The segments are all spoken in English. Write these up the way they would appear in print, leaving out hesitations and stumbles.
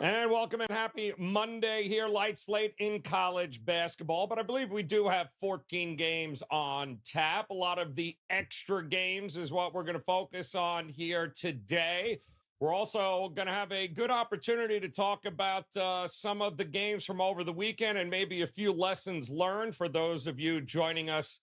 And welcome and happy Monday here. Light slate in college basketball, but I believe we do have 14 games on tap. A lot of the extra games is what we're going to focus on here today. We're also going to have a good opportunity to talk about some of the games from over the weekend and maybe a few lessons learned for those of you joining us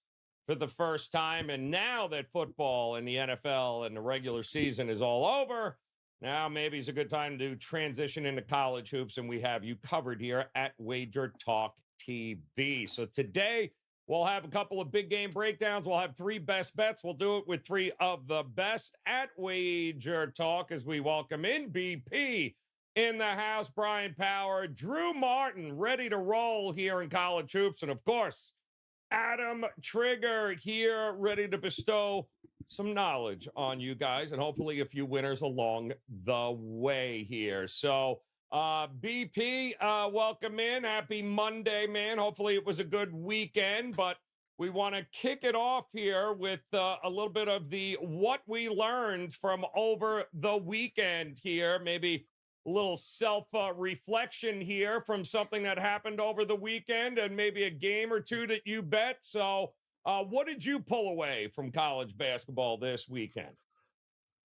for the first time. And now that football and the NFL and the regular season is all over, now maybe it's a good time to transition into college hoops, and we have you covered here at WagerTalk TV. So today we'll have a couple of big game breakdowns. We'll have three best bets. We'll do it with three of the best at WagerTalk as we welcome in BP in the house, Bryan Power, Drew Martin, ready to roll here in college hoops, and of course, Adam Trigger here, ready to bestow some knowledge on you guys and hopefully a few winners along the way here. So, BP, welcome in. Happy Monday, man. Hopefully it was a good weekend, but we want to kick it off here with a little bit of the what we learned from over the weekend here. Maybe a little self-reflection here from something that happened over the weekend and maybe a game or two that you bet. So what did you pull away from college basketball this weekend?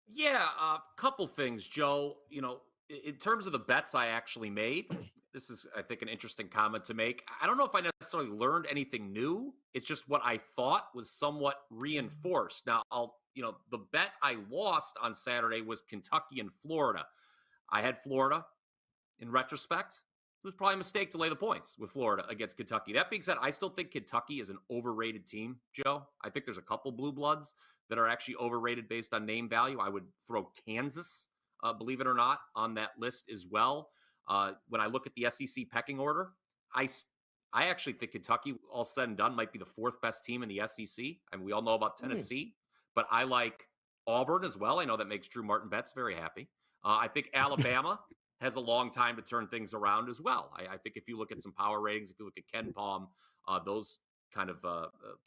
Yeah, a couple things, Joe. In terms of the bets I actually made, this is, I think, an interesting comment to make. I don't know if I necessarily learned anything new. It's just what I thought was somewhat reinforced. Now, the bet I lost on Saturday was Kentucky and Florida. I had Florida. In retrospect, it was probably a mistake to lay the points with Florida against Kentucky. That being said, I still think Kentucky is an overrated team, Joe. I think there's a couple blue bloods that are actually overrated based on name value. I would throw Kansas, believe it or not, on that list as well. When I look at the SEC pecking order, I actually think Kentucky, all said and done, might be the fourth best team in the SEC. I mean, we all know about Tennessee, but I like Auburn as well. I know that makes Drew Martin Betts very happy. I think Alabama has a long time to turn things around as well. I think if you look at some power ratings, if you look at Ken Palm, those kind of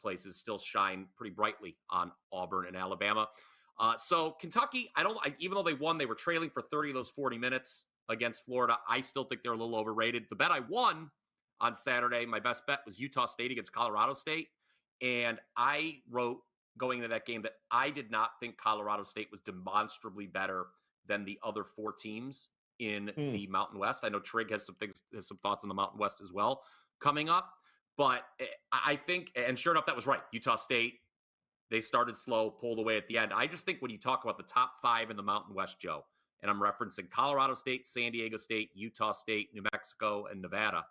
places still shine pretty brightly on Auburn and Alabama. So Kentucky, even though they won, they were trailing for 30 of those 40 minutes against Florida. I still think they're a little overrated. The bet I won on Saturday, my best bet was Utah State against Colorado State. And I wrote going into that game that I did not think Colorado State was demonstrably better than the other four teams in the Mountain West. I know Trig has some thoughts on the Mountain West as well coming up. But I think, and sure enough, that was right. Utah State, they started slow, pulled away at the end. I just think when you talk about the top five in the Mountain West, Joe, and I'm referencing Colorado State, San Diego State, Utah State, New Mexico, and Nevada,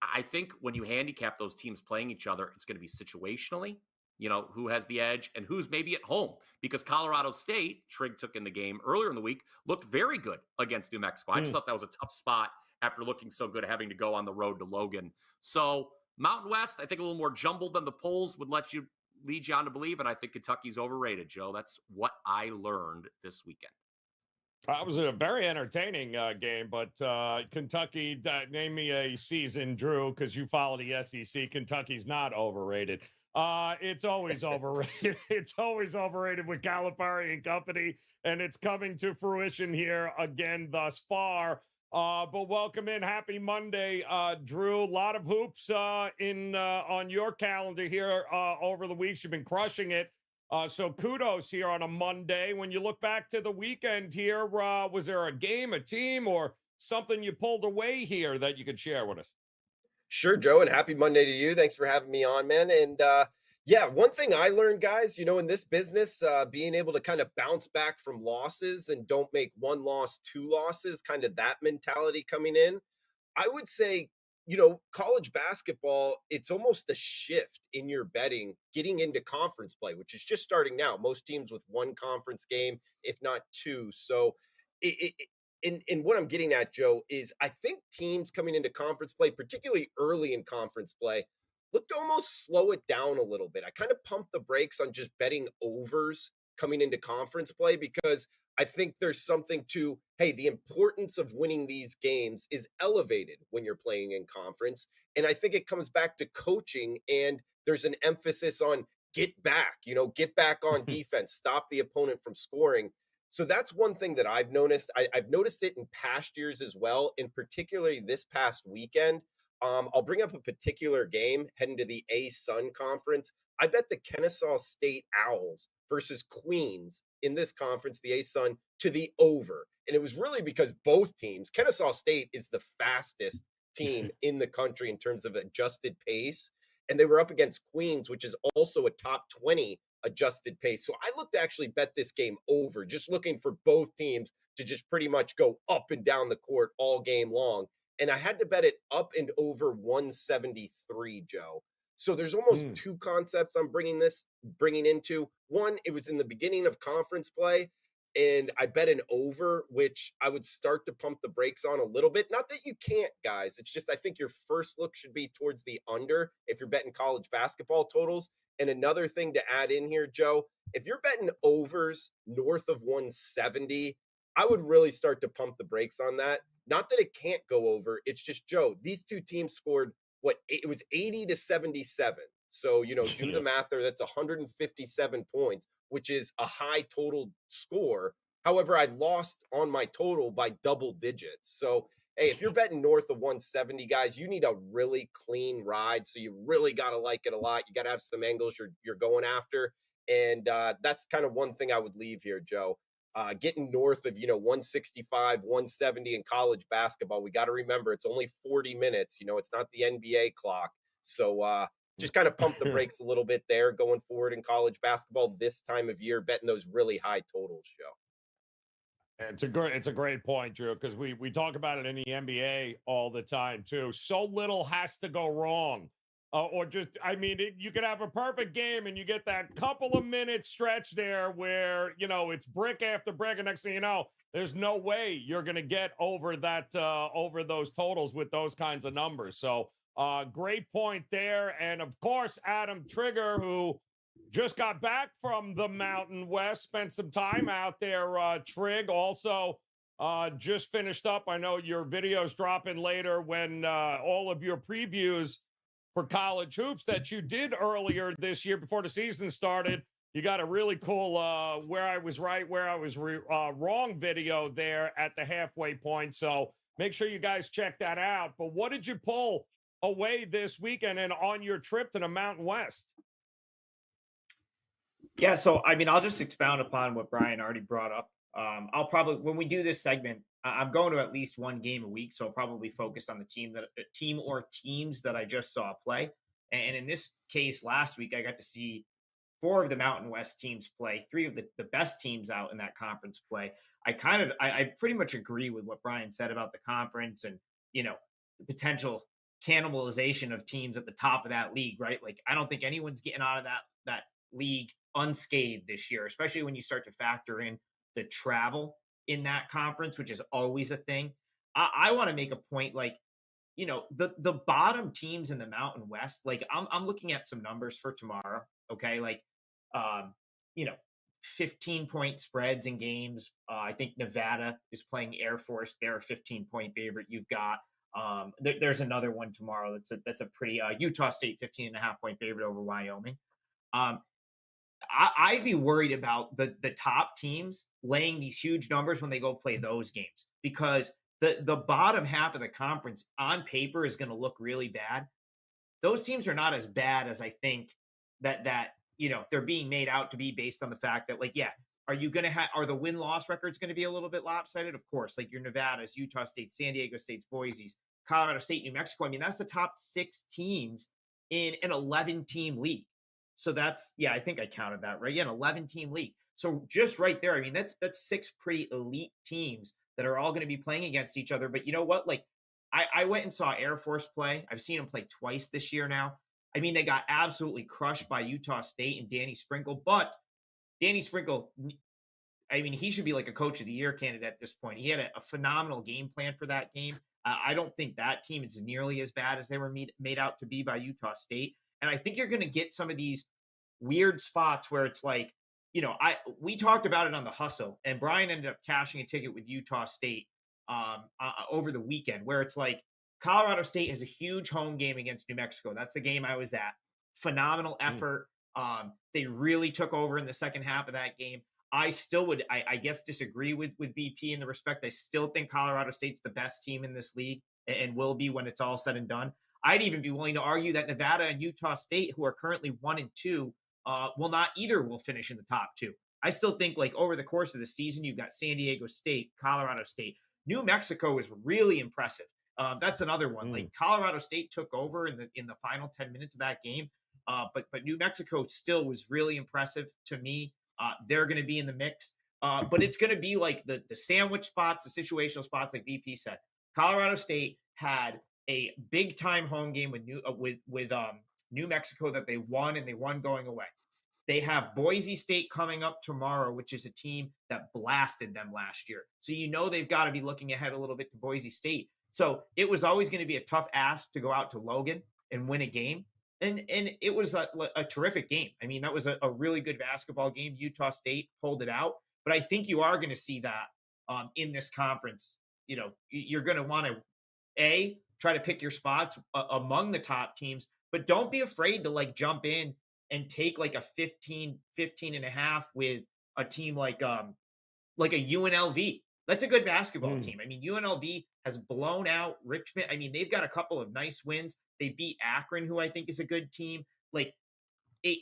I think when you handicap those teams playing each other, it's going to be situationally, who has the edge and who's maybe at home. Because Colorado State, Trig took in the game earlier in the week, looked very good against New Mexico. I just thought that was a tough spot after looking so good, having to go on the road to Logan. So Mountain West, I think a little more jumbled than the polls would lead you on to believe, and I think Kentucky's overrated, Joe. That's what I learned this weekend. It was a very entertaining game, but Kentucky, name me a season, Drew, because you follow the SEC. Kentucky's not overrated. It's always overrated. It's always overrated with Calipari and company, and it's coming to fruition here again thus far. But welcome in. Happy Monday, Drew. A lot of hoops on your calendar here over the weeks. You've been crushing it. So kudos here on a Monday. When you look back to the weekend here, was there a game, a team, or something you pulled away here that you could share with us? Sure, Joe, and happy Monday to you. Thanks for having me on, man. And yeah, one thing I learned, guys, in this business, being able to kind of bounce back from losses and don't make one loss, two losses, kind of that mentality coming in. I would say, college basketball, it's almost a shift in your betting getting into conference play, which is just starting now. Most teams with one conference game, if not two. So and what I'm getting at, Joe, is I think teams coming into conference play, particularly early in conference play, look to almost slow it down a little bit. I kind of pump the brakes on just betting overs coming into conference play because I think there's something to, hey, the importance of winning these games is elevated when you're playing in conference. And I think it comes back to coaching, and there's an emphasis on get back on defense, stop the opponent from scoring. So that's one thing that I've noticed. I've noticed it in past years as well, and particularly this past weekend. I'll bring up a particular game heading to the A-Sun conference. I bet the Kennesaw State Owls versus Queens in this conference, the A-Sun, to the over. And it was really because both teams, Kennesaw State is the fastest team in the country in terms of adjusted pace. And they were up against Queens, which is also a top 20 adjusted pace. So I looked to actually bet this game over, just looking for both teams to just pretty much go up and down the court all game long. And I had to bet it up and over 173, Joe. So there's almost two concepts I'm bringing into. One, it was in the beginning of conference play, and I bet an over, which I would start to pump the brakes on a little bit. Not that you can't, guys. It's just I think your first look should be towards the under if you're betting college basketball totals. And another thing to add in here, Joe, if you're betting overs north of 170, I would really start to pump the brakes on that. Not that it can't go over. It's just, Joe, these two teams scored it was 80 to 77. So, do the math there. That's 157 points, which is a high total score. However, I lost on my total by double digits. So, hey, if you're betting north of 170, guys, you need a really clean ride. So you really got to like it a lot. You got to have some angles you're going after. And that's kind of one thing I would leave here, Joe. Getting north of 165, 170 in college basketball, we got to remember it's only 40 minutes. It's not the NBA clock. So just kind of pump the brakes a little bit there going forward in college basketball this time of year, betting those really high totals, Joe. It's a great point, Drew, because we talk about it in the NBA all the time too. So little has to go wrong. You could have a perfect game and you get that couple of minutes stretch there where, it's brick after brick. And next thing you know, there's no way you're going to get over over those totals with those kinds of numbers. So great point there. And of course, Adam Trigger, who just got back from the Mountain West, spent some time out there. Trig also just finished up. I know your video's dropping later when all of your previews for college hoops that you did earlier this year before the season started. You got a really cool where I was right, where I was wrong video there at the halfway point. So make sure you guys check that out. But what did you pull away this weekend and on your trip to the Mountain West? Yeah, so I'll just expound upon what Bryan already brought up. I'll probably, when we do this segment, I'm going to at least one game a week, so I'll probably focus on the team or teams that I just saw play. And in this case, last week I got to see 4 of the Mountain West teams play, 3 of the best teams out in that conference play. I pretty much agree with what Bryan said about the conference and the potential cannibalization of teams at the top of that league, right? Like I don't think anyone's getting out of that league unscathed this year, especially when you start to factor in the travel in that conference, which is always a thing. I want to make a point, like, the bottom teams in the Mountain West, like I'm looking at some numbers for tomorrow. Okay. Like, 15-point spreads in games. I think Nevada is playing Air Force. They're a 15-point favorite. You've got, there's another one tomorrow. That's a pretty, Utah State 15.5-point favorite over Wyoming. I'd be worried about the top teams laying these huge numbers when they go play those games, because the bottom half of the conference on paper is going to look really bad. Those teams are not as bad as I think that they're being made out to be, based on the fact that, like, yeah, are the win-loss records going to be a little bit lopsided? Of course, like your Nevadas, Utah State, San Diego State's, Boise's, Colorado State, New Mexico. I mean, that's the top 6 teams in an 11-team league. So that's, yeah, I think I counted that right. Yeah, an 11-team league. So just right there, I mean, that's 6 pretty elite teams that are all going to be playing against each other. But you know what? Like, I went and saw Air Force play. I've seen them play twice this year now. I mean, they got absolutely crushed by Utah State and Danny Sprinkle. But Danny Sprinkle, I mean, he should be like a coach of the year candidate at this point. He had a phenomenal game plan for that game. I don't think that team is nearly as bad as they were made out to be by Utah State. And I think you're going to get some of these weird spots where it's like, we talked about it on the Hustle, and Bryan ended up cashing a ticket with Utah State over the weekend, where it's like Colorado State has a huge home game against New Mexico. That's the game I was at. Phenomenal effort. They really took over in the second half of that game. I still would, I guess, disagree with BP in the respect. I still think Colorado State's the best team in this league and will be when it's all said and done. I'd even be willing to argue that Nevada and Utah State, who are currently 1-2, will finish in the top two. I still think, like, over the course of the season, you've got San Diego State, Colorado State. New Mexico is really impressive. That's another one. Like, Colorado State took over in the final 10 minutes of that game, but New Mexico still was really impressive to me. They're going to be in the mix, but it's going to be like the sandwich spots, the situational spots, like BP said. Colorado State had a big time home game with New Mexico that they won, and they won going away. They have Boise State coming up tomorrow, which is a team that blasted them last year. So they've got to be looking ahead a little bit to Boise State. So it was always going to be a tough ask to go out to Logan and win a game. And it was a terrific game. I mean, that was a really good basketball game. Utah State pulled it out. But I think you are going to see that in this conference. You're going to want to, try to pick your spots among the top teams, but don't be afraid to, like, jump in and take like a 15 and a half with a team like a UNLV. That's a good basketball team. I mean, UNLV has blown out Richmond. I mean, they've got a couple of nice wins. They beat Akron, who I think is a good team. Like,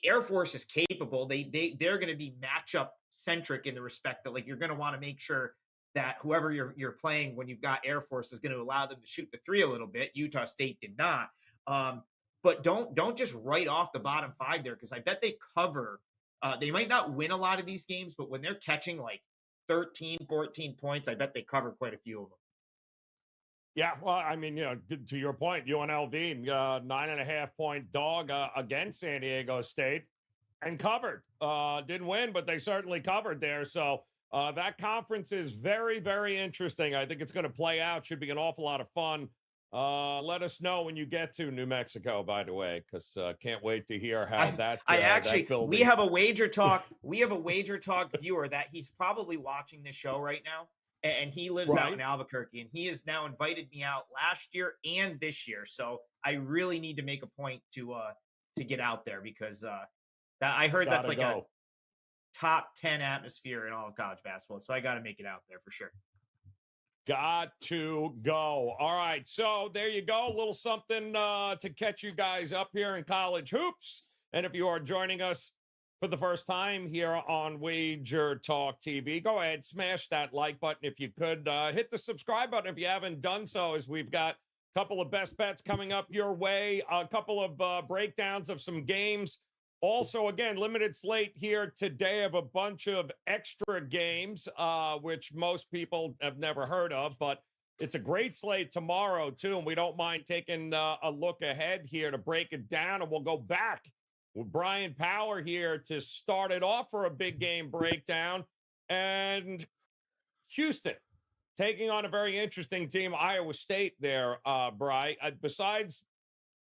Air Force is capable. They're going to be matchup centric in the respect that, like, you're going to want to make sure that whoever you're playing when you've got Air Force is going to allow them to shoot the three a little bit. Utah State did not. But don't just write off the bottom five there, because I bet they cover. They might not win a lot of these games, but when they're catching like 13, 14 points, I bet they cover quite a few of them. Yeah, well, I mean, to your point, UNLV, 9.5-point dog against San Diego State and covered. Didn't win, but they certainly covered there. So that conference is very, very interesting. I think it's going to play out. Should be an awful lot of fun. Let us know when you get to New Mexico, by the way, because can't wait to hear how we have a WagerTalk viewer that he's probably watching this show right now, and he lives out in Albuquerque, and he has now invited me out last year and this year. So I really need to make a point to get out there, because I heard that's like a top 10 atmosphere in all of college basketball. So I got to make it out there for sure. Got to go. All right. So there you go. A little something to catch you guys up here in college hoops. And if you are joining us for the first time here on WagerTalk TV, go ahead, smash that like button if you could. Hit the subscribe button if you haven't done so, as we've got a couple of best bets coming up your way, a couple of breakdowns of some games. Also, again, limited slate here today of a bunch of extra games, which most people have never heard of, but it's a great slate tomorrow, too, and we don't mind taking a look ahead here to break it down, and we'll go back with Bryan Power here to start it off for a big game breakdown, and Houston taking on a very interesting team, Iowa State there, Bri. Besides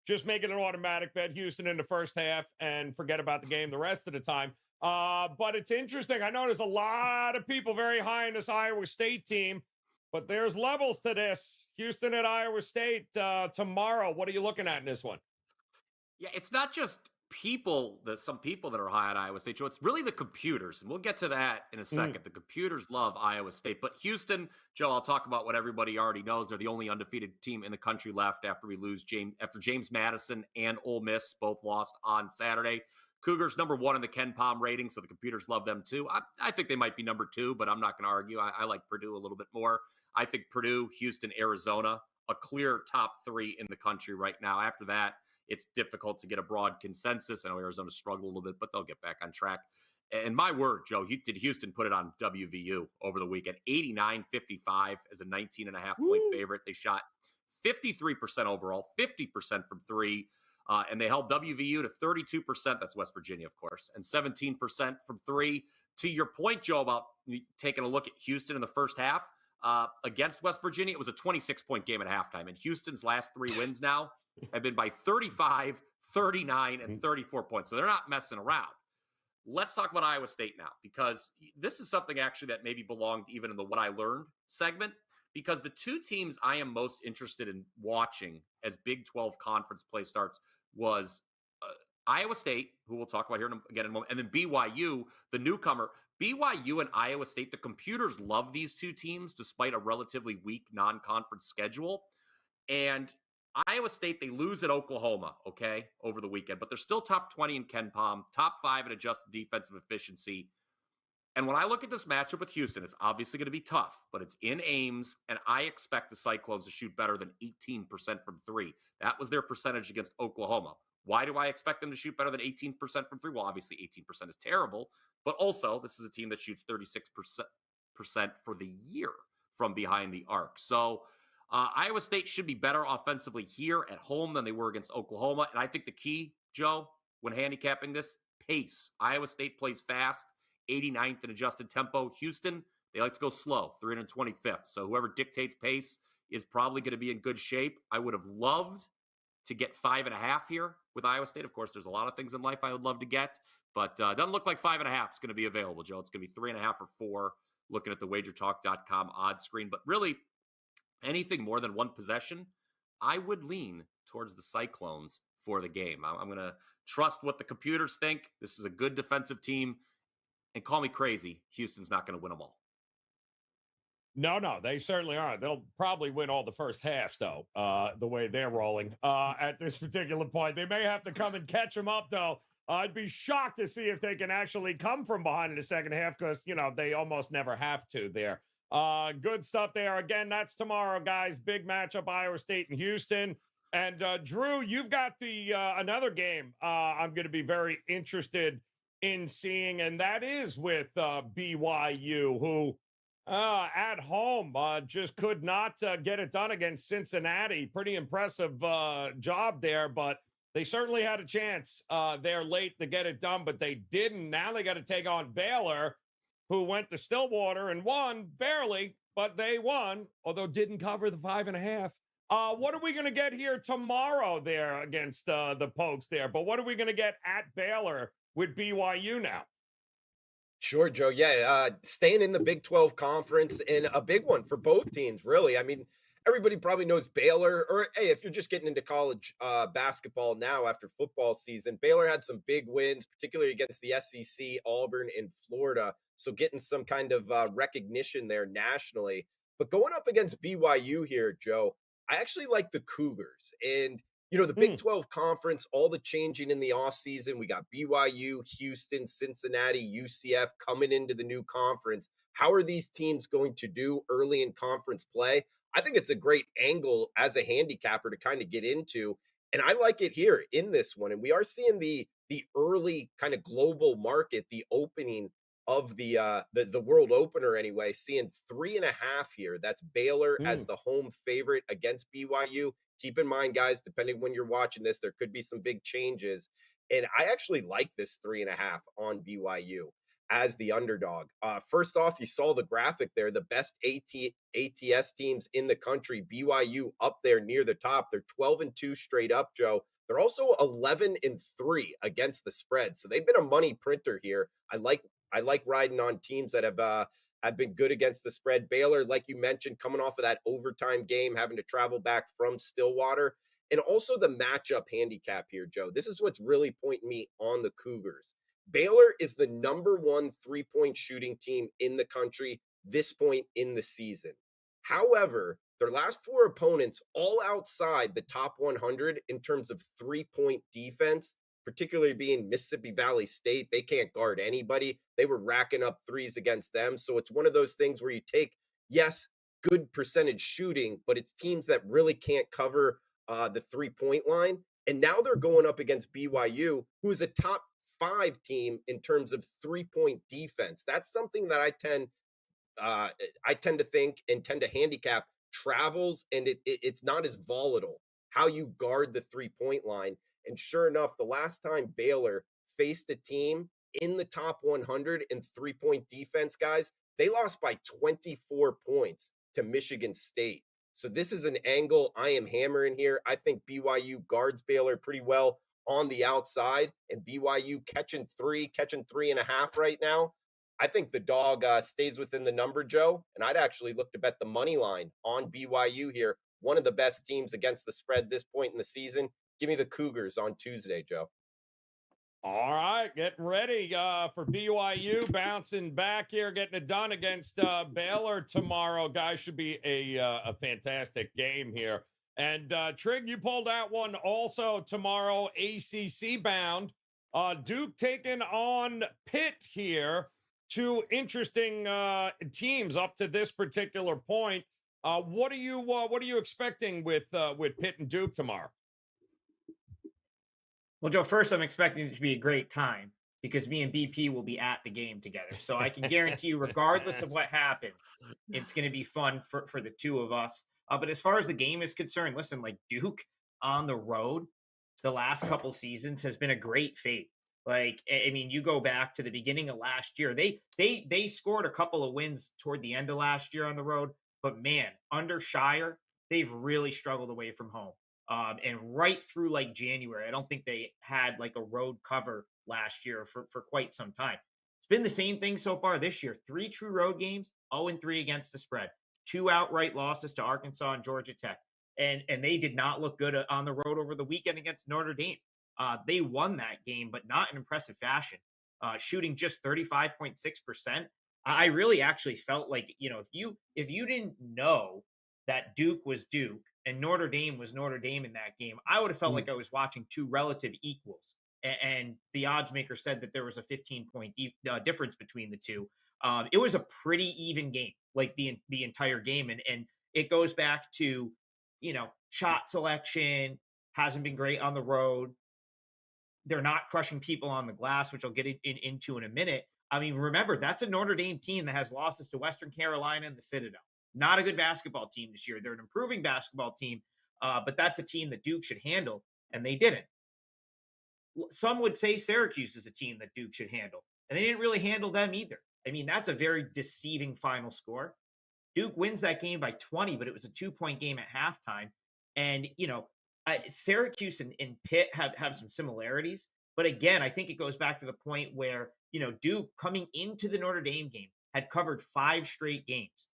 just making an automatic bet, Houston in the first half, and forget about the game the rest of the time. But it's interesting. I know there's a lot of people very high in this Iowa State team, but there's levels to this. Houston at Iowa State tomorrow. What are you looking at in this one? Yeah, it's not just some people that are high at Iowa State, Joe. It's really the computers, and we'll get to that in a second. The computers love Iowa State, but Houston, Joe, I'll talk about what everybody already knows. They're the only undefeated team in the country left after James Madison and Ole Miss both lost on Saturday. Cougars number 1 in the Ken Pom rating, so the computers love them too. I think they might be number 2, but I'm not going to argue. I like Purdue a little bit more. I think Purdue, Houston, Arizona, a clear top 3 in the country right now. After that, it's difficult to get a broad consensus. I know Arizona struggled a little bit, but they'll get back on track. And my word, Joe, did Houston put it on WVU over the weekend? 89-55 as a 19.5-point favorite. They shot 53% overall, 50% from 3, and they held WVU to 32%. That's West Virginia, of course, and 17% from 3. To your point, Joe, about taking a look at Houston in the first half against West Virginia, it was a 26-point game at halftime. And Houston's last 3 wins now have been by 35, 39, and 34 points. So they're not messing around. Let's talk about Iowa State now, because this is something actually that maybe belonged even in the What I Learned segment, because the 2 teams I am most interested in watching as Big 12 conference play starts was Iowa State, who we'll talk about here again in a moment, and then BYU, the newcomer. BYU and Iowa State, the computers love these two teams despite a relatively weak non-conference schedule. And Iowa State, they lose at Oklahoma, okay, over the weekend, but they're still top 20 in Ken Palm, top 5 in adjusted defensive efficiency. And when I look at this matchup with Houston, it's obviously going to be tough, but it's in Ames, and I expect the Cyclones to shoot better than 18% from three. That was their percentage against Oklahoma. Why do I expect them to shoot better than 18% from three? Well, obviously 18% is terrible, but also this is a team that shoots 36% for the year from behind the arc. So Iowa State should be better offensively here at home than they were against Oklahoma. And I think the key, Joe, when handicapping this, pace. Iowa State plays fast, 89th in adjusted tempo. Houston, they like to go slow, 325th. So whoever dictates pace is probably going to be in good shape. I would have loved to get 5.5 here with Iowa State. Of course, there's a lot of things in life I would love to get, but it doesn't look like 5.5 is going to be available, Joe. It's going to be 3.5 or 4, looking at the WagerTalk.com odds screen. But really, anything more than one possession, I would lean towards the Cyclones for the game. I'm going to trust what the computers think. This is a good defensive team. And call me crazy, Houston's not going to win them all. No, they certainly aren't. They'll probably win all the first halves, though, the way they're rolling at this particular point. They may have to come and catch them up, though. I'd be shocked to see if they can actually come from behind in the second half because, they almost never have to there. Good stuff there. Again, that's tomorrow, guys. Big matchup, Iowa State and Houston. And, Drew, you've got the another game I'm going to be very interested in seeing, and that is with BYU, who at home just could not get it done against Cincinnati. Pretty impressive job there, but they certainly had a chance there late to get it done, but they didn't. Now they got to take on Baylor, who went to Stillwater and won barely, but they won, although didn't cover the 5.5. What are we going to get here tomorrow there against the Pokes there? But what are we going to get at Baylor with BYU now? Sure, Joe. Yeah, staying in the Big 12 conference and a big one for both teams, really. I mean, everybody probably knows Baylor, or hey, if you're just getting into college basketball now after football season, Baylor had some big wins, particularly against the SEC, Auburn, and Florida. So getting some kind of recognition there nationally. But going up against BYU here, Joe, I actually like the Cougars. And the Big 12 conference, all the changing in the offseason. We got BYU, Houston, Cincinnati, UCF coming into the new conference. How are these teams going to do early in conference play? I think it's a great angle as a handicapper to kind of get into. And I like it here in this one. And we are seeing the early kind of global market, the opening of the world opener anyway, seeing 3.5 here. That's Baylor as the home favorite against BYU. Keep in mind, guys, depending when you're watching this, there could be some big changes. And I actually like this 3.5 on BYU as the underdog. First off, you saw the graphic there, the best ATS teams in the country, BYU up there near the top. They're 12-2 straight up, Joe. They're also 11-3 against the spread. So they've been a money printer here. I like riding on teams that have been good against the spread. Baylor, like you mentioned, coming off of that overtime game, having to travel back from Stillwater. And also the matchup handicap here, Joe. This is what's really pointing me on the Cougars. Baylor is the number 1 3-point shooting team in the country this point in the season. However, their last 4 opponents, all outside the top 100 in terms of 3-point defense, particularly being Mississippi Valley State, they can't guard anybody. They were racking up threes against them. So it's one of those things where you take, yes, good percentage shooting, but it's teams that really can't cover the 3-point line. And now they're going up against BYU, who is a top 5 team in terms of 3-point defense. That's something that I tend to think and tend to handicap travels, and it's not as volatile how you guard the 3-point line. And sure enough, the last time Baylor faced a team in the top 100 in 3-point defense, guys, they lost by 24 points to Michigan State. So this is an angle I am hammering here. I think BYU guards Baylor pretty well on the outside, and BYU catching 3.5 right now. I think the dog stays within the number, Joe, and I'd actually look to bet the money line on BYU here. One of the best teams against the spread this point in the season. Give me the Cougars on Tuesday, Joe. All right, getting ready for BYU, bouncing back here, getting it done against Baylor tomorrow. Guys, should be a fantastic game here. And Trig, you pulled out one also tomorrow, ACC bound. Duke taking on Pitt here. Two interesting teams up to this particular point. What are you expecting with Pitt and Duke tomorrow? Well, Joe, first I'm expecting it to be a great time because me and BP will be at the game together. So I can guarantee you, regardless of what happens, it's going to be fun for the two of us. But as far as the game is concerned, listen, like Duke on the road the last couple seasons has been a great fate. Like, I mean, you go back to the beginning of last year, they scored a couple of wins toward the end of last year on the road, but man, under Shire, they've really struggled away from home. And right through like January, I don't think they had like a road cover last year for quite some time. It's been the same thing so far this year. 3 true road games, 0-3 against the spread, 2 outright losses to Arkansas and Georgia Tech. And they did not look good on the road over the weekend against Notre Dame. They won that game, but not in impressive fashion, shooting just 35.6%. I really actually felt like, if you didn't know that Duke was Duke and Notre Dame was Notre Dame in that game, I would have felt like I was watching two relative equals. And the odds maker said that there was a 15-point difference between the two. It was a pretty even game, like the entire game. And it goes back to, shot selection hasn't been great on the road. They're not crushing people on the glass, which I'll get into in a minute. I mean, remember, that's a Notre Dame team that has losses to Western Carolina and the Citadel. Not a good basketball team this year. They're an improving basketball team, but that's a team that Duke should handle, and they didn't. Some would say Syracuse is a team that Duke should handle, and they didn't really handle them either. I mean, that's a very deceiving final score. Duke wins that game by 20, but it was a 2-point game at halftime. And, Syracuse and Pitt have some similarities. But again, I think it goes back to the point where, Duke coming into the Notre Dame game had covered 5 straight games.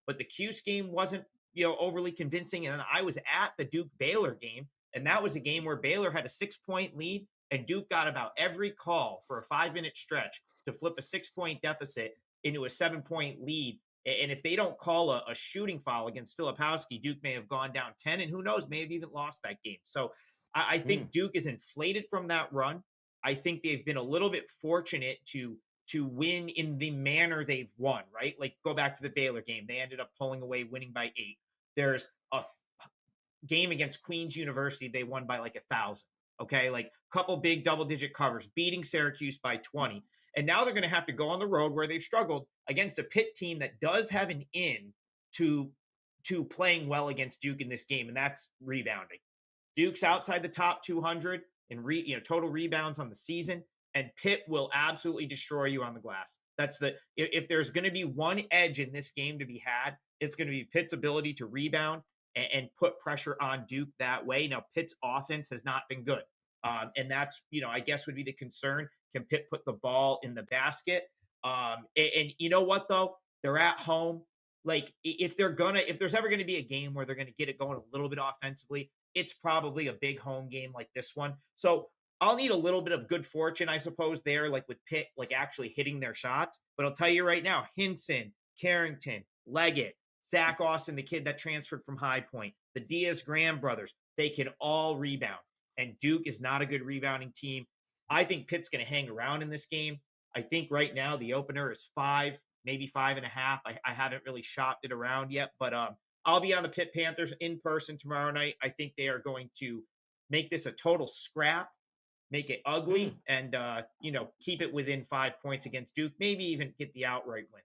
But the Cuse game wasn't, overly convincing. And then I was at the Duke Baylor game, and that was a game where Baylor had a 6-point lead, and Duke got about every call for a 5-minute stretch to flip a 6-point deficit into a 7-point lead. And if they don't call a shooting foul against Filipowski, Duke may have gone down 10, and who knows, may have even lost that game. So I think Duke is inflated from that run. I think they've been a little bit fortunate to win in the manner they've won, right? Like, go back to the Baylor game. They ended up pulling away, winning by 8. There's a game against Queens University. They won by like 1,000. Okay. Like a couple big double-digit covers, beating Syracuse by 20. And now they're going to have to go on the road where they've struggled against a Pitt team that does have an in to playing well against Duke in this game, and that's rebounding. Duke's outside the top 200 in total rebounds on the season, and Pitt will absolutely destroy you on the glass. That's if there's going to be one edge in this game to be had, it's going to be Pitt's ability to rebound and put pressure on Duke that way. Now, Pitt's offense has not been good. And that's, I guess would be the concern. Can Pitt put the ball in the basket? And you know what, though? They're at home. Like, if there's ever going to be a game where they're going to get it going a little bit offensively, it's probably a big home game like this one. So I'll need a little bit of good fortune, I suppose, there, like with Pitt, like actually hitting their shots. But I'll tell you right now, Hinson, Carrington, Leggett, Zach Austin, the kid that transferred from High Point, the Diaz-Graham brothers, they can all rebound. And Duke is not a good rebounding team. I think Pitt's going to hang around in this game. I think right now the opener is 5, maybe 5.5. I haven't really shopped it around yet, but I'll be on the Pitt Panthers in person tomorrow night. I think they are going to make this a total scrap, make it ugly, and keep it within 5 points against Duke. Maybe even get the outright win.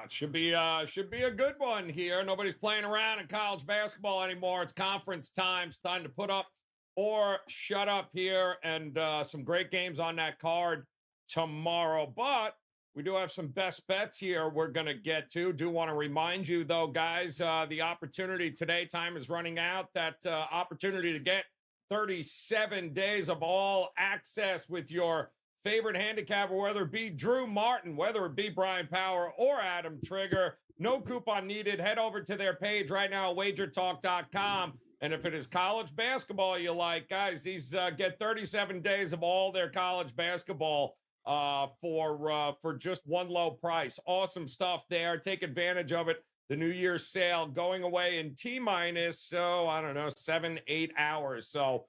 It should be a good one here. Nobody's playing around in college basketball anymore. It's conference time. It's time to put up or shut up here, and some great games on that card tomorrow. But we do have some best bets here we're going to get to. Do want to remind you, though, guys, the opportunity today, time is running out, that opportunity to get 37 days of all access with your favorite handicapper, whether it be Drew Martin, whether it be Brian Power or Adam Trigger. No coupon needed. Head over to their page right now, WagerTalk.com, And if it is college basketball, you like, guys, these get 37 days of all their college basketball for just one low price. Awesome stuff there. Take advantage of it. The New Year's sale going away in T-minus, so I don't know, 7-8 hours. So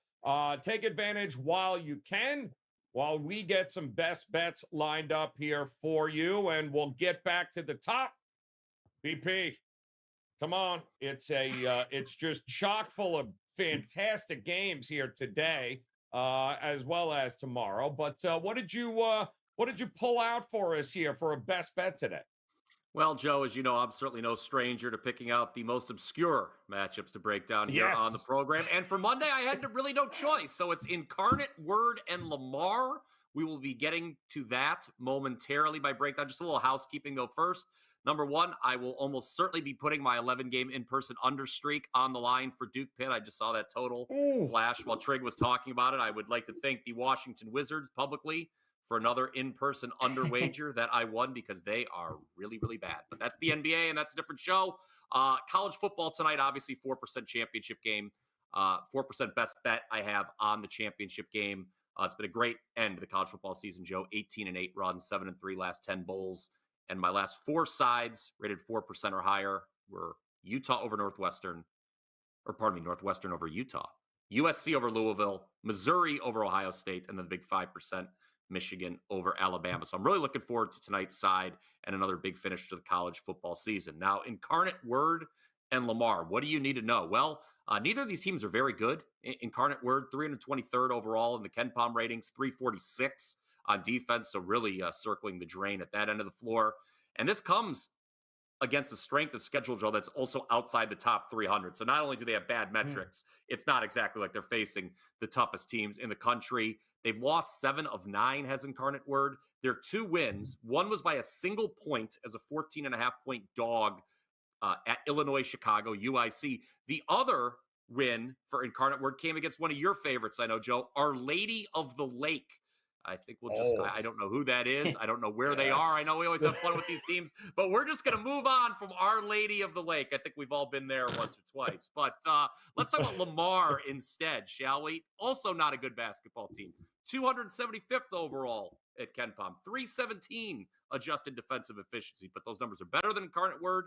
take advantage while you can, while we get some best bets lined up here for you, and we'll get back to the top. BP, come on. It's just chock full of fantastic games here today, as well as tomorrow. But what did you pull out for us here for a best bet today? Well, Joe, as you know, I'm certainly no stranger to picking out the most obscure matchups to break down here on the program. And for Monday, I had really no choice. So it's Incarnate Word and Lamar. We will be getting to that momentarily by breakdown. Just a little housekeeping, though, first. Number one, I will almost certainly be putting my 11-game in-person understreak on the line for Duke Pitt. I just saw that total flash while Trig was talking about it. I would like to thank the Washington Wizards publicly for another in-person under wager that I won because they are really, really bad. But that's the NBA, and that's a different show. College football tonight, obviously 4% championship game. 4% best bet I have on the championship game. It's been a great end to the college football season, Joe. 18-8 runs, 7-3 last 10 bowls. And my last 4 sides rated 4% or higher were Utah over Northwestern, Northwestern over Utah, USC over Louisville, Missouri over Ohio State, and then the big 5%. Michigan over Alabama. So I'm really looking forward to tonight's side and another big finish to the college football season. Now, Incarnate Word and Lamar, what do you need to know? Well, neither of these teams are very good. Incarnate Word, 323rd overall in the KenPom ratings, 346 on defense, so really circling the drain at that end of the floor. And this comes against the strength of schedule, Joe, that's also outside the top 300. So not only do they have bad metrics, it's not exactly like they're facing the toughest teams in the country. They've lost 7 of 9, has Incarnate Word. Their 2 wins, one was by a single point as a 14.5-point dog at Illinois, Chicago, UIC. The other win for Incarnate Word came against one of your favorites, I know, Joe, Our Lady of the Lake. I think we'll just, I don't know who that is. I don't know where they are. I know we always have fun with these teams, but we're just going to move on from Our Lady of the Lake. I think we've all been there once or twice, but let's talk about Lamar instead, shall we? Also not a good basketball team. 275th overall at KenPom, 317 adjusted defensive efficiency, but those numbers are better than Incarnate Word.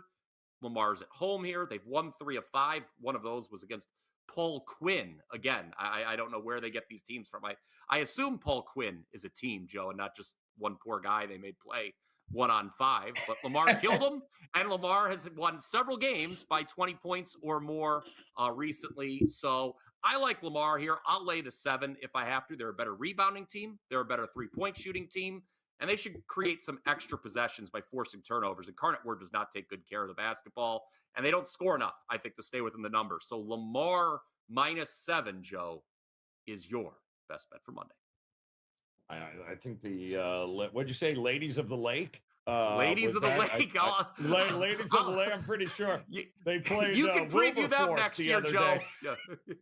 Lamar's at home here. They've won 3 of 5. One of those was against Paul Quinn. Again, I don't know where they get these teams from. I assume Paul Quinn is a team, Joe, and not just one poor guy they made play 1-on-5. But Lamar killed him, and Lamar has won several games by 20 points or more recently. So I like Lamar here. I'll lay the 7 if I have to. They're a better rebounding team. They're a better three-point shooting team. And they should create some extra possessions by forcing turnovers. Incarnate Word does not take good care of the basketball. And they don't score enough, I think, to stay within the number. So Lamar -7, Joe, is your best bet for Monday. I think what'd you say, Ladies of the Lake? Ladies of the Lake. Ladies of the Lake, I'm pretty sure they played. You can preview them next year, Joe.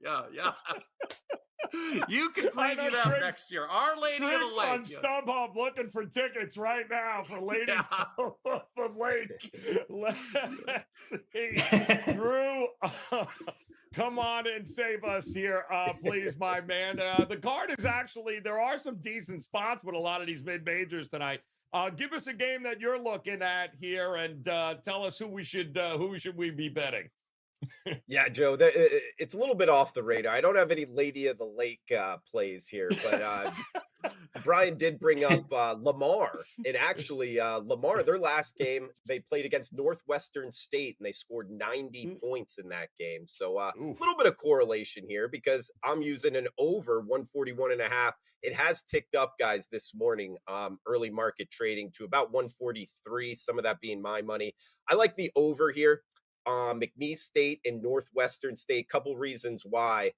Yeah. You can preview them next year. Our Lady of the Lake. On StubHub looking for tickets right now for Ladies of the Lake. Let's see. Drew, come on and save us here, please, my man. The card is actually, there are some decent spots with a lot of these mid-majors tonight. Give us a game that you're looking at here and tell us who should we be betting. Yeah, Joe, it's a little bit off the radar. I don't have any Lady of the Lake plays here, but Brian did bring up Lamar. And actually, Lamar, their last game, they played against Northwestern State, and they scored 90 points in that game. So a little bit of correlation here because I'm using an over 141.5. It has ticked up, guys, this morning, early market trading to about 143, some of that being my money. I like the over here. McNeese State and Northwestern State. Couple reasons why.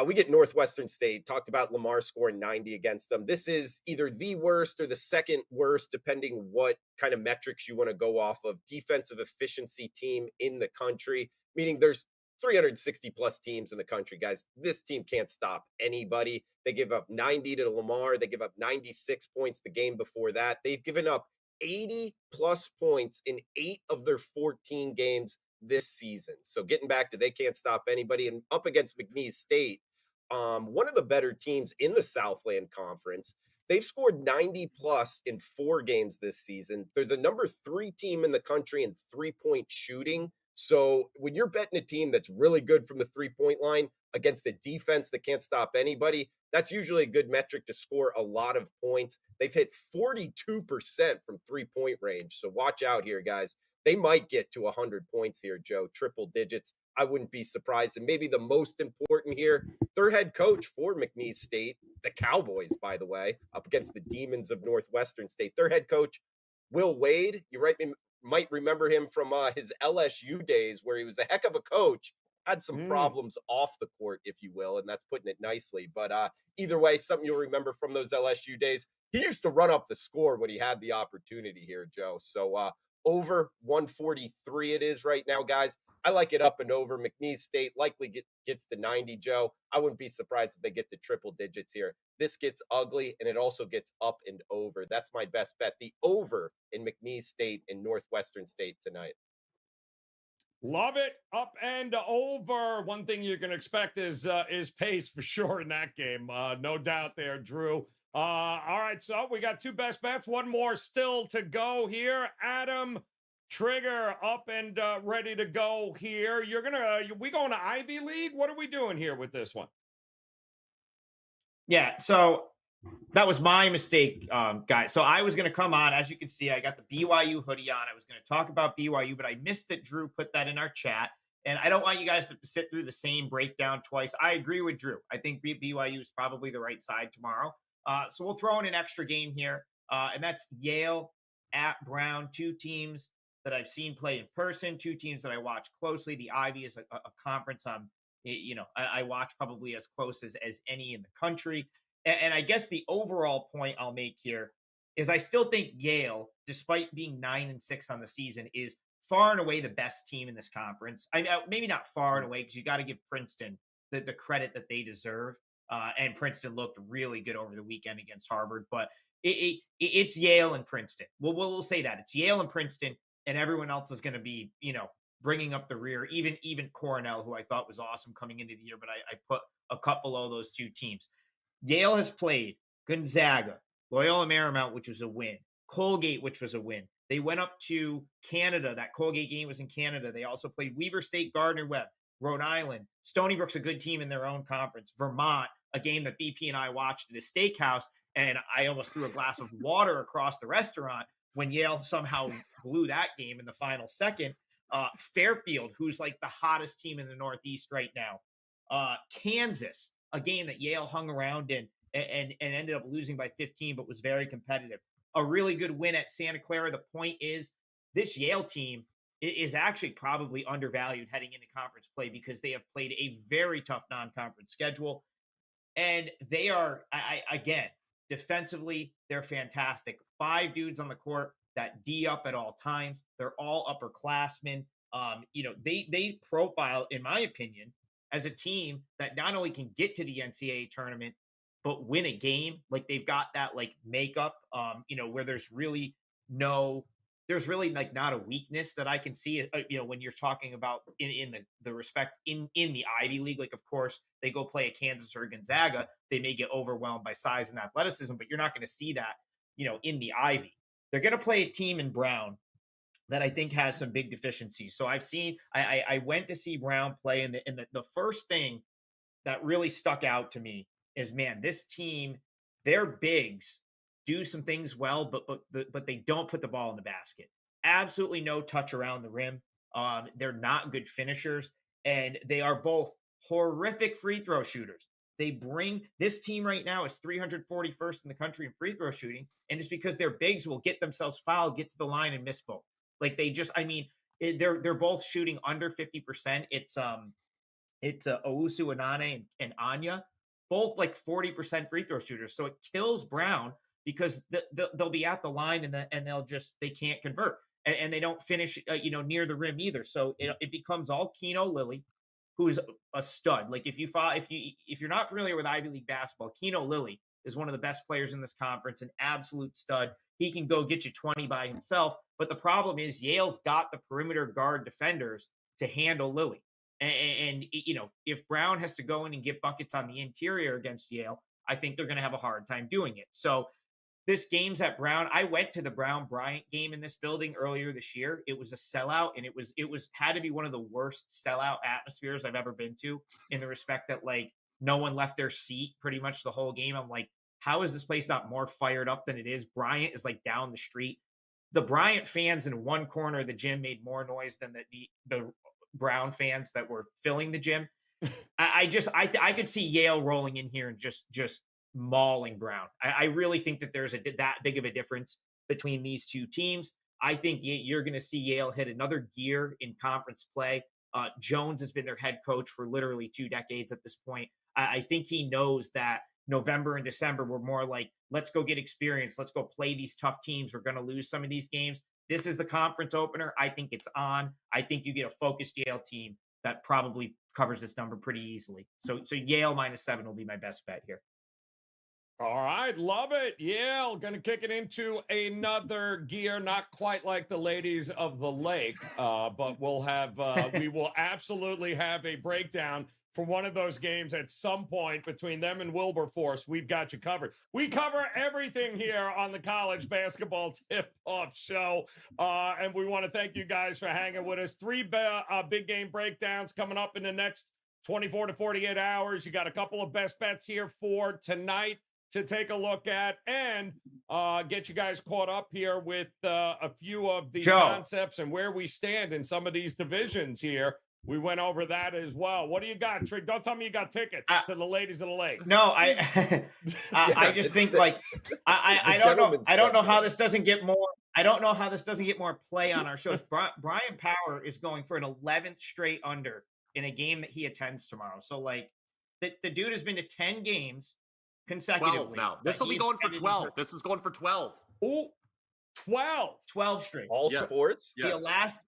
We get Northwestern State. Talked about Lamar scoring 90 against them. This is either the worst or the second worst, depending what kind of metrics you want to go off of. Defensive efficiency team in the country, meaning there's 360 plus teams in the country, guys. This team can't stop anybody. They give up 90 to Lamar. They give up 96 points the game before that. They've given up 80 plus points in 8 of their 14 games this season. So getting back to they can't stop anybody and up against McNeese State, one of the better teams in the Southland Conference. They've scored 90 plus in 4 games this season. They're the number 3 team in the country in 3-point shooting. So when you're betting a team that's really good from the 3-point line against a defense that can't stop anybody, that's usually a good metric to score a lot of points. They've hit 42% from 3-point range. So watch out here, guys. They might get to 100 points here, Joe, triple digits. I wouldn't be surprised. And maybe the most important here, their head coach for McNeese State, the Cowboys, by the way, up against the Demons of Northwestern State. Their head coach, Will Wade, you might remember him from his LSU days where he was a heck of a coach, had some problems off the court, if you will, and that's putting it nicely. But either way, something you'll remember from those LSU days. He used to run up the score when he had the opportunity here, Joe. So over 143 it is right now, guys. I like it up and over. McNeese State likely gets to 90, Joe. I wouldn't be surprised if they get to triple digits here. This gets ugly, and it also gets up and over. That's my best bet. The over in McNeese State and Northwestern State tonight. Love it. Up and over. One thing you can expect is pace for sure in that game. No doubt there, Drew. All right, so we got 2 best bets. One more still to go here. Adam, trigger up and ready to go here. We going to Ivy League? What are we doing here with this one? Yeah, so that was my mistake, guys. So I was going to come on. As you can see, I got the BYU hoodie on. I was going to talk about BYU, but I missed that Drew put that in our chat. And I don't want you guys to sit through the same breakdown twice. I agree with Drew. I think BYU is probably the right side tomorrow. So we'll throw in an extra game here. And that's Yale at Brown, 2 teams that I've seen play in person, 2 teams that I watch closely. The Ivy is a conference I watch probably as close as any in the country. And I guess the overall point I'll make here is I still think Yale, despite being 9-6 on the season, is far and away the best team in this conference. Maybe not far and away, because you got to give Princeton the credit that they deserve. And Princeton looked really good over the weekend against Harvard. But it's Yale and Princeton. We'll say that. It's Yale and Princeton, and everyone else is going to be, bringing up the rear. Even Cornell, who I thought was awesome coming into the year, but I put a couple of those 2 teams. Yale has played Gonzaga, Loyola Marymount, which was a win, Colgate, which was a win. They went up to Canada. That Colgate game was in Canada. They also played Weber State, Gardner-Webb, Rhode Island. Stony Brook's a good team in their own conference. Vermont, a game that BP and I watched at a steakhouse, and I almost threw a glass of water across the restaurant when Yale somehow blew that game in the final second. Fairfield, who's like the hottest team in the Northeast right now. Kansas, a game that Yale hung around in and ended up losing by 15, but was very competitive. A really good win at Santa Clara. The point is, this Yale team is actually probably undervalued heading into conference play because they have played a very tough non-conference schedule. And they are, again, defensively, they're fantastic. 5 dudes on the court that D up at all times. They're all upperclassmen. They profile, in my opinion, as a team that not only can get to the NCAA tournament, but win a game. Like, they've got that like makeup, where there's really like not a weakness that I can see, when you're talking about in the respect in the Ivy League. Like, of course, they go play a Kansas or Gonzaga, they may get overwhelmed by size and athleticism, but you're not going to see that, in the Ivy. They're going to play a team in Brown that I think has some big deficiencies. So I went to see Brown play, and the first thing that really stuck out to me is, man, this team, their bigs do some things well, but they don't put the ball in the basket. Absolutely no touch around the rim. They're not good finishers, and they are both horrific free throw shooters. This team right now is 341st in the country in free throw shooting, and it's because their bigs will get themselves fouled, get to the line, and miss both. Like, they're both shooting under 50%. It's Owusu Anane and Anya, both like 40% free throw shooters. So it kills Brown because they'll be at the line and they can't convert, and they don't finish near the rim either. So it becomes all Keno Lilly, who's a stud. Like, if you're not familiar with Ivy League basketball, Keno Lilly is one of the best players in this conference, an absolute stud. He can go get you 20 by himself. But the problem is Yale's got the perimeter guard defenders to handle Lilly. And you know, if Brown has to go in and get buckets on the interior against Yale, I think they're going to have a hard time doing it. So this game's at Brown. I went to the Brown Bryant game in this building earlier this year. It was a sellout, and it was had to be one of the worst sellout atmospheres I've ever been to, in the respect that like no one left their seat pretty much the whole game. I'm like, how is this place not more fired up than it is? Bryant is like down the street. The Bryant fans in one corner of the gym made more noise than the Brown fans that were filling the gym. I could see Yale rolling in here and just mauling Brown. I really think that there's that big of a difference between these two teams. I think you're going to see Yale hit another gear in conference play. Jones has been their head coach for literally 2 decades at this point. I think he knows that November and December were more like, let's go get experience. Let's go play these tough teams. We're going to lose some of these games. This is the conference opener. I think it's on. I think you get a focused Yale team that probably covers this number pretty easily. So Yale -7 will be my best bet here. All right, love it. Yale going to kick it into another gear, not quite like the ladies of the lake, but we'll have we will absolutely have a breakdown for one of those games at some point between them and Wilberforce. We've got you covered. We cover everything here on the College Basketball Tip-Off Show, and we want to thank you guys for hanging with us. 3 big game breakdowns coming up in the next 24 to 48 hours. You got a couple of best bets here for tonight to take a look at, and get you guys caught up here with a few of the concepts and where we stand in some of these divisions here. We went over that as well. What do you got, Trick? Don't tell me you got tickets to the ladies of the lake. No, I just think like I don't know how this doesn't get more. I don't know how this doesn't get more play on our shows. Bryan Power is going for an 11th straight under in a game that he attends tomorrow. So like the dude has been to 10 games consecutively. 12 now. This will be going for 12. This is going for 12. Oh, 12 straight. All sports? Yes.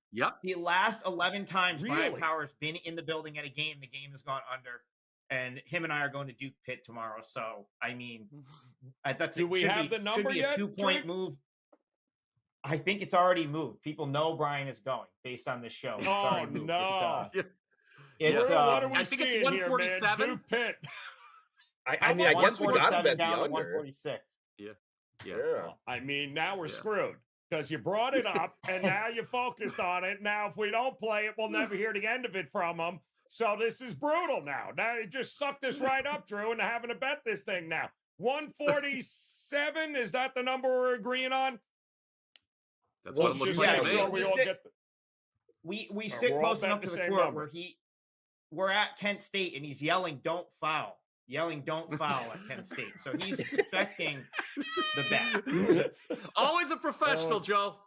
The last 11 times Really? Bryan Power's been in the building at a game, the game has gone under. And him and I are going to Duke Pitt tomorrow. So, I mean, do we have the number should be yet, a 2-point move. I think it's already moved. People know Bryan is going based on this show. Oh, no. It's what are we I think it's seeing 147. here, man? Duke Pitt. I mean, I guess we got to bet the down to under. 146. Yeah. Well, I mean, now we're screwed because you brought it up and now you focused on it. Now, if we don't play it, we'll never hear the end of it from them. So this is brutal now. Now you just sucked us right up, Drew, into having to bet this thing now. 147, is that the number we're agreeing on? That's what it looks like to me. We sit close enough to the court where we're at Kent State and he's yelling, "Don't foul." Yelling, "Don't foul" at Kent State. So he's affecting the bet. Always a professional, Joe.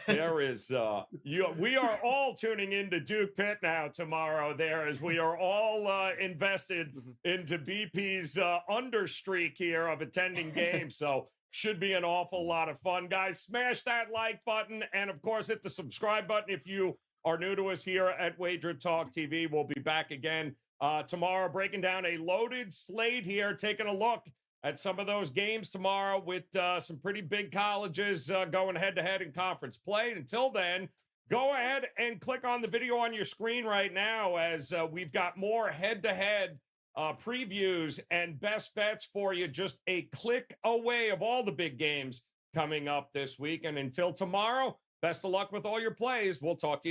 There is we are all tuning into Duke Pitt now tomorrow there, as we are all invested into BP's understreak here of attending games. So should be an awful lot of fun. Guys, smash that like button and of course hit the subscribe button if you are new to us here at WagerTalk TV. We'll be back again tomorrow, breaking down a loaded slate here, taking a look at some of those games tomorrow with some pretty big colleges going head-to-head in conference play. Until then, go ahead and click on the video on your screen right now, as we've got more head-to-head previews and best bets for you, just a click away of all the big games coming up this week. And until tomorrow, best of luck with all your plays. We'll talk to you.